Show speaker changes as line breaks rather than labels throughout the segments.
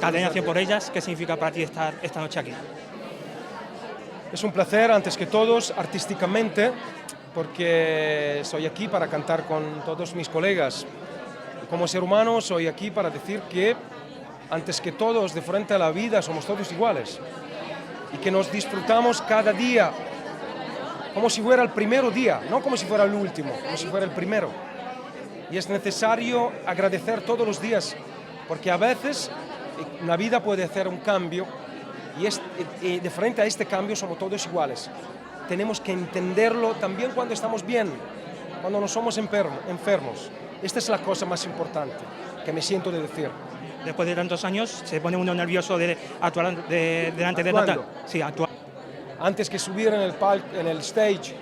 Cadenación por ellas, ¿qué significa para ti estar esta noche aquí?
Es un placer, antes que todos, artísticamente, porque soy aquí para cantar con todos mis colegas. Como ser humano, soy aquí para decir que, antes que todos, de frente a la vida, somos todos iguales. Y que nos disfrutamos cada día como si fuera el primer día, no como si fuera el último, como si fuera el primero. Y es necesario agradecer todos los días, porque a veces la vida puede hacer un cambio y de frente a este cambio somos todos iguales. Tenemos que entenderlo también cuando estamos bien, cuando no somos enfermos. Esta es la cosa más importante que me siento de decir.
Después de tantos años, ¿se pone uno nervioso de actuar delante de
¿Actuando?
Sí, actuar.
Antes que subir en el stage,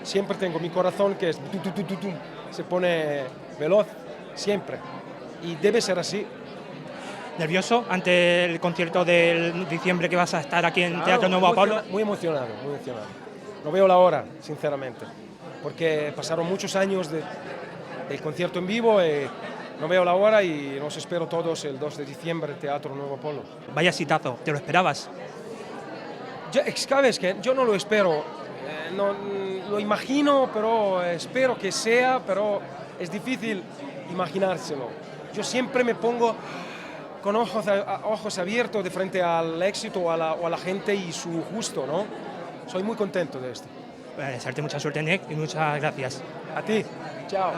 siempre tengo mi corazón que es se pone veloz, siempre. Y debe ser así.
¿Nervioso ante el concierto del diciembre que vas a estar aquí en
Claro,
Teatro Nuevo Apolo?
muy emocionado, muy emocionado. No veo la hora, sinceramente, porque pasaron muchos años del concierto en vivo y no veo la hora y nos espero todos el 2 de diciembre en Teatro Nuevo Apolo.
Vaya citazo, ¿te lo esperabas?
¿Sabes qué? Yo no lo espero, no, lo imagino, pero espero que sea, pero es difícil imaginárselo. Yo siempre me pongo con ojos abiertos de frente al éxito o a la gente y su gusto, ¿no? Soy muy contento de esto.
Desearte mucha suerte, Nick, y muchas gracias.
A ti, chao.